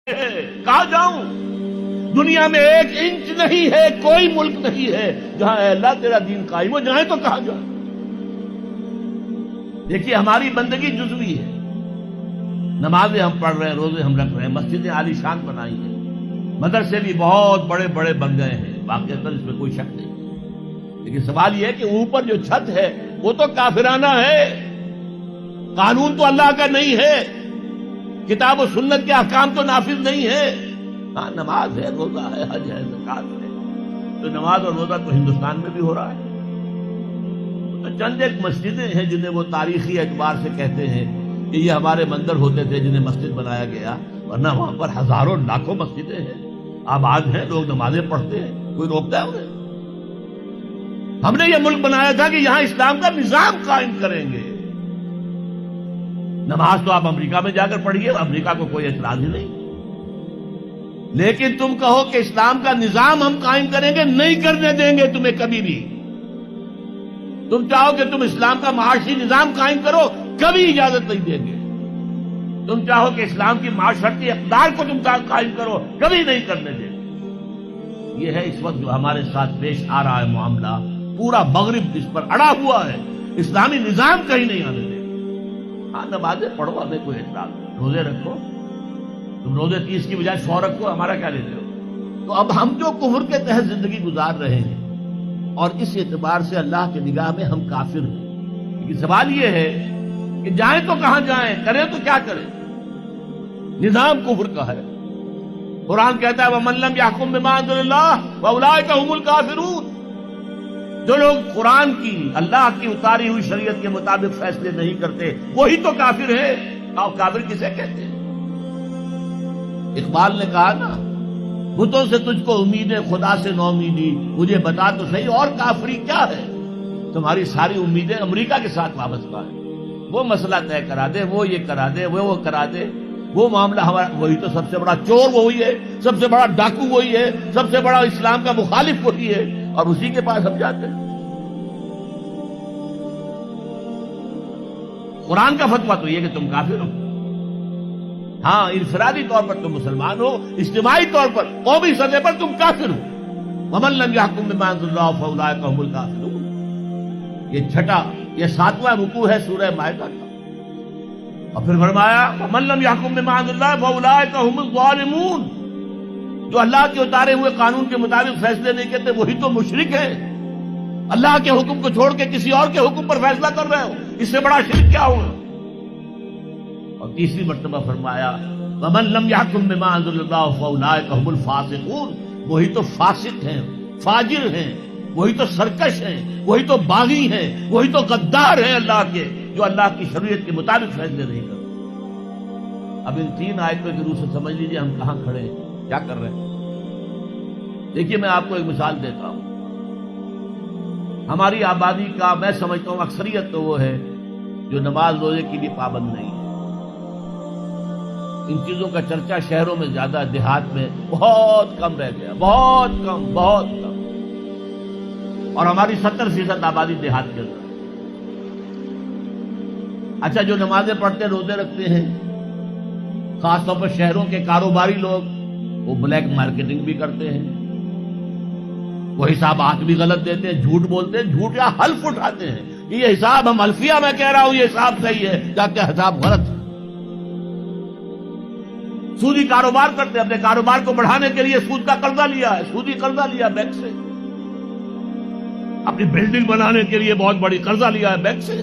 کہاں جاؤں؟ دنیا میں ایک انچ نہیں ہے، کوئی ملک نہیں ہے جہاں اے اللہ تیرا دین قائم ہو، جائیں تو کہاں جائیں؟ دیکھیے ہماری بندگی جزوی ہے، نمازیں ہم پڑھ رہے ہیں، روزے ہم رکھ رہے ہیں، مسجدیں عالی شان بنائی ہیں، مدرسے بھی بہت بڑے بڑے بن گئے ہیں، واقعتاً اس میں کوئی شک نہیں، لیکن سوال یہ ہے کہ اوپر جو چھت ہے وہ تو کافرانہ ہے، قانون تو اللہ کا نہیں ہے، کتاب و سنت کے احکام تو نافذ نہیں ہے۔ ہاں نماز ہے، روزہ ہے، حج ہے، زکات ہے، تو نماز اور روزہ تو ہندوستان میں بھی ہو رہا ہے، تو چند ایک مسجدیں ہیں جنہیں وہ تاریخی اعتبار سے کہتے ہیں کہ یہ ہمارے مندر ہوتے تھے جنہیں مسجد بنایا گیا، ورنہ وہاں پر ہزاروں لاکھوں مسجدیں ہیں، آباد ہیں، لوگ نمازیں پڑھتے ہیں، کوئی روکتا ہے انہیں؟ ہم نے یہ ملک بنایا تھا کہ یہاں اسلام کا نظام قائم کریں گے۔ نماز تو آپ امریکہ میں جا کر پڑھیے، امریکہ کو کوئی اعتراض ہی نہیں، لیکن تم کہو کہ اسلام کا نظام ہم قائم کریں گے، نہیں کرنے دیں گے تمہیں کبھی بھی۔ تم چاہو کہ تم اسلام کا معاشی نظام قائم کرو، کبھی اجازت نہیں دیں گے۔ تم چاہو کہ اسلام کی معاشرتی اقدار کو تم قائم کرو، کبھی نہیں کرنے دیں گے۔ یہ ہے اس وقت جو ہمارے ساتھ پیش آ رہا ہے معاملہ، پورا مغرب اس پر اڑا ہوا ہے، اسلامی نظام کہیں نہیں آنے دے۔ ہاں نمازیں پڑھو، ہمیں کوئی اعتراض نہیں، روزے رکھو، تم روزے 30 کی بجائے 100 رکھو، ہمارا کیا لیتے ہو؟ تو اب ہم جو کفر کے تحت زندگی گزار رہے ہیں اور اس اعتبار سے اللہ کی نگاہ میں ہم کافر ہیں، لیکن سوال یہ ہے کہ جائیں تو کہاں جائیں، کریں تو کیا کریں؟ نظام کفر کا ہے، قرآن کہتا ہے وَمَن لَّمْ يَحْكُم بِمَا أَنزَلَ اللَّهُ فَأُولَٰئِكَ هُمُ الْكَافِرُونَ۔ جو لوگ قرآن کی، اللہ کی اتاری ہوئی شریعت کے مطابق فیصلے نہیں کرتے، وہی تو کافر ہے۔ اور کافر کسے کہتے ہیں؟ اقبال نے کہا نا، بتوں سے تجھ کو امید ہے، خدا سے نو امیدی، مجھے بتا تو صحیح اور کافری کیا ہے؟ تمہاری ساری امیدیں امریکہ کے ساتھ وابستہ ہیں، وہ مسئلہ طے کرا دے، وہ یہ کرا دے، وہ کرا دے، وہ معاملہ ہمارا، وہی تو سب سے بڑا چور وہی ہے، سب سے بڑا ڈاکو وہی ہے، سب سے بڑا اسلام کا مخالف وہی ہے، اور اسی کے پاس ہم جاتے ہیں۔ قرآن کا فتویٰ تو یہ کہ تم کافر ہو۔ ہاں انفرادی طور پر تم مسلمان ہو، اجتماعی طور پر، قومی سطح پر تم کافر ہو۔ وَمَن لَّمْ يَحْكُم بِمَا أَنزَلَ اللَّهُ فَأُولَٰئِكَ هُمُ الْكَافِرُونَ۔ یہ چھٹا، یہ 7واں رکوع ہے سورہ مائدہ کا، اور پھر فرمایا وَمَن لَّمْ يَحْكُم بِمَا أَنزَلَ اللَّهُ فَأُولَٰئِكَ هُمُ الظَّالِمُونَ۔ جو اللہ کے اتارے ہوئے قانون کے مطابق فیصلے نہیں کرتے وہی تو مشرک ہے۔ اللہ کے حکم کو چھوڑ کے کسی اور کے حکم پر فیصلہ کر رہے ہو، اس سے بڑا شرک کیا ہوگا؟ اور تیسری مرتبہ فرمایا وَمَن لَّمْ يَحْكُم بِمَا أَنزَلَ اللَّهُ فَأُولَٰئِكَ هُمُ الْفَاسِقُونَ۔ وہی تو فاسق ہیں، فاجر ہیں، وہی تو سرکش ہیں، وہی تو باغی ہیں، وہی تو غدار ہیں اللہ کے، جو اللہ کی شریعت کے مطابق فیصلے نہیں کرتے۔ اب ان 3 آیتوں کے روح سے سمجھ لیجیے ہم کہاں کھڑے ہیں، کیا کر رہے ہیں۔ دیکھیے میں آپ کو ایک مثال دیتا ہوں، ہماری آبادی کا میں سمجھتا ہوں اکثریت تو وہ ہے جو نماز روزے کی بھی پابند نہیں ہے۔ ان چیزوں کا چرچا شہروں میں زیادہ، دیہات میں بہت کم رہ گیا، بہت کم، بہت کم، اور ہماری 70% آبادی دیہات کے اندر۔ اچھا جو نمازیں پڑھتے روزے رکھتے ہیں، خاص طور پر شہروں کے کاروباری لوگ، وہ بلیک مارکیٹنگ بھی کرتے ہیں، وہ حسابات بھی غلط دیتے ہیں، جھوٹ بولتے ہیں، جھوٹ یا حلف اٹھاتے ہیں کہ یہ حساب ہم حلفیہ میں کہہ رہا ہوں یہ حساب صحیح ہے، جبکہ حساب غلط ہے۔ سودی کاروبار کرتے ہیں، اپنے کاروبار کو بڑھانے کے لیے سود کا قرضہ لیا ہے، سودی قرضہ لیا بینک سے، اپنی بلڈنگ بنانے کے لیے بہت بڑی قرضہ لیا ہے بینک سے،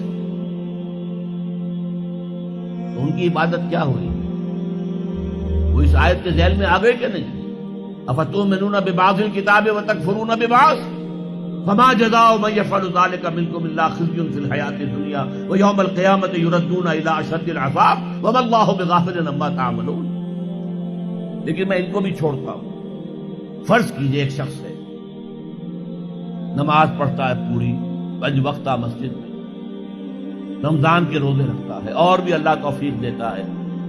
تو ان کی عبادت کیا ہوئی؟ وہ اس آیت کے ذیل میں آ گئے کہ نہیں؟ افتؤمنون ببعض الکتاب وتکفرون ببعض فما جزاء من يفعل ذلك منكم الا خزي في الحياة الدنيا ويوم القيامة يردون الى اشد العذاب وما الله بغافل عما تعملون۔ لیکن میں ان کو بھی چھوڑتا ہوں۔ فرض کیجئے ایک شخص ہے، نماز پڑھتا ہے پوری 5 وقتہ مسجد میں، رمضان کے روزے رکھتا ہے، اور بھی اللہ توفیق دیتا ہے،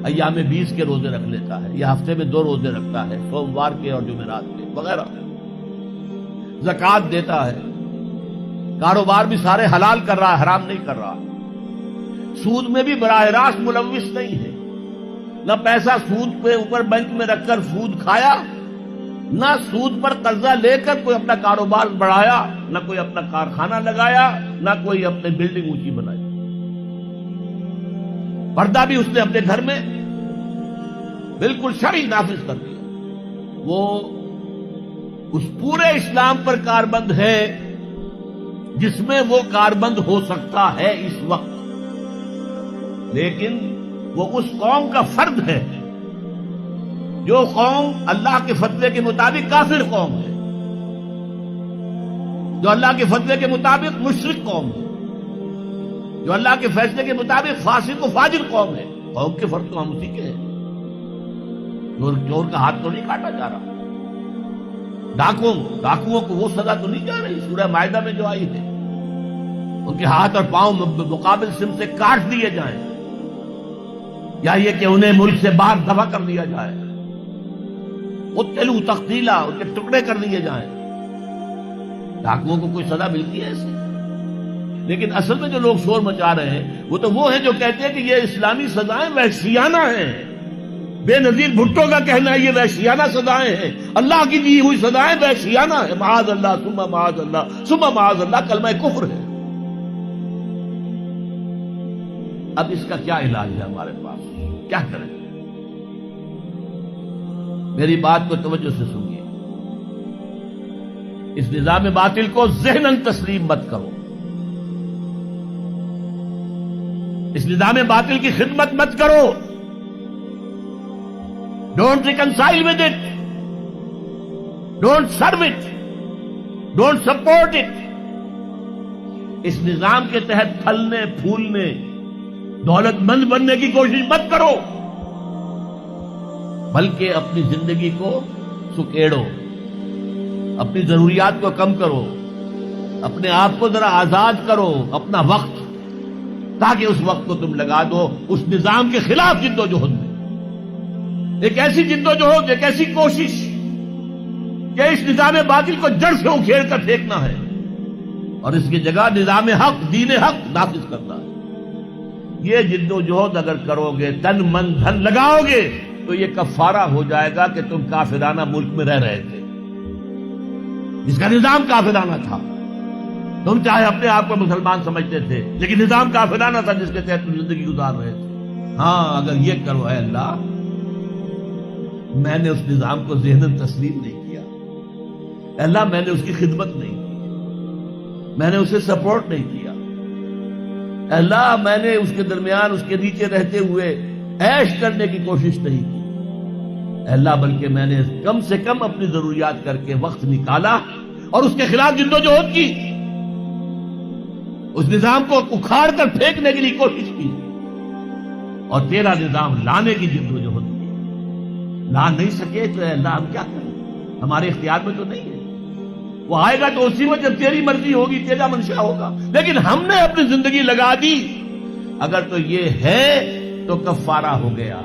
ایام 20 کے روزے رکھ لیتا ہے، یا ہفتے میں 2 روزے رکھتا ہے، سوموار کے اور جمعرات کے وغیرہ، زکوٰۃ دیتا ہے، کاروبار بھی سارے حلال کر رہا ہے، حرام نہیں کر رہا، سود میں بھی براہ راست ملوث نہیں ہے، نہ پیسہ سود پہ اوپر بینک میں رکھ کر سود کھایا، نہ سود پر قرضہ لے کر کوئی اپنا کاروبار بڑھایا، نہ کوئی اپنا کارخانہ لگایا، نہ کوئی اپنی بلڈنگ اونچی بنائی۔ پردہ بھی اس نے اپنے گھر میں بالکل شرعی نافذ کر دیا۔ وہ اس پورے اسلام پر کاربند ہے جس میں وہ کاربند ہو سکتا ہے اس وقت، لیکن وہ اس قوم کا فرد ہے جو قوم اللہ کے فتوے کے مطابق کافر قوم ہے، جو اللہ کے فتوے کے مطابق مشرک قوم ہے، جو اللہ کے فیصلے کے مطابق فاسق و فاجر قوم ہے۔ قوم کے فرد تو ہم اسی کے ہیں۔ چور کا ہاتھ تو نہیں کاٹا جا رہا، ڈاکوؤں کو وہ سزا تو نہیں جا رہی سورہ مائدہ میں جو آئی ہے، ان کے ہاتھ اور پاؤں مقابل سم سے کاٹ دیے جائیں، یا یہ کہ انہیں ملک سے باہر دفع کر دیا جائے، قتلوا تقتیلا، ان کے ٹکڑے کر دیے جائیں۔ ڈاکوؤں کو کوئی سزا ملتی ہے ایسے؟ لیکن اصل میں جو لوگ شور مچا رہے ہیں وہ ہیں جو کہتے ہیں کہ یہ اسلامی سزائیں وحشیانہ ہیں۔ بے نظیر بھٹو کا کہنا ہے یہ وحشیانہ سزائیں ہیں، اللہ کی دی ہوئی سزائیں وحشیانہ ہیں۔ معاذ اللہ ثم معاذ اللہ ثم معاذ اللہ کلمہ کفر ہے۔ اب اس کا کیا علاج ہے ہمارے پاس؟ کیا کریں؟ میری بات کو توجہ سے سنیے۔ اس نظام باطل کو ذہناً تسلیم مت کرو، اس نظام باطل کی خدمت مت کرو۔ Don't reconcile with it, don't serve it, don't support it. اس نظام کے تحت پھلنے پھولنے دولت مند بننے کی کوشش مت کرو، بلکہ اپنی زندگی کو سکیڑو، اپنی ضروریات کو کم کرو، اپنے آپ کو ذرا آزاد کرو، اپنا وقت، تاکہ اس وقت کو تم لگا دو اس نظام کے خلاف جد و جہد میں۔ ایک ایسی جد و جہد، ایک ایسی کوشش کہ اس نظام باطل کو جڑ سے اکھیڑ کر پھینکنا ہے اور اس کی جگہ نظام حق، دین حق نافذ کرنا ہے۔ یہ جد و جہد اگر کرو گے، تن من دھن لگاؤ گے، تو یہ کفارہ ہو جائے گا کہ تم کافرانہ ملک میں رہ رہے تھے، جس کا نظام کافرانہ تھا۔ تم چاہے اپنے آپ کو مسلمان سمجھتے تھے، لیکن نظام کافرانہ تھا جس کے تحت تم زندگی گزار رہے تھے۔ ہاں، اگر یہ کرو، اے اللہ میں نے اس نظام کو ذہناً تسلیم نہیں کیا، اے اللہ میں نے اس کی خدمت نہیں کی، میں نے اسے سپورٹ نہیں کیا، اے اللہ میں نے اس کے درمیان اس کے نیچے رہتے ہوئے عیش کرنے کی کوشش نہیں کی، اے اللہ بلکہ میں نے کم سے کم اپنی ضروریات کر کے وقت نکالا اور اس کے خلاف جد و جہد کی، اس نظام کو اکھاڑ کر پھینکنے کے لیے کوشش کی، اور تیرا نظام لانے کی جد و جہد کی۔ لا نہیں سکے تو اے اللہ ہم کیا کریں؟ ہمارے اختیار میں تو نہیں ہے، وہ آئے گا تو اسی وقت جب تیری مرضی ہوگی، تیرا منشا ہوگا، لیکن ہم نے اپنی زندگی لگا دی۔ اگر تو یہ ہے تو کفارہ ہو گیا۔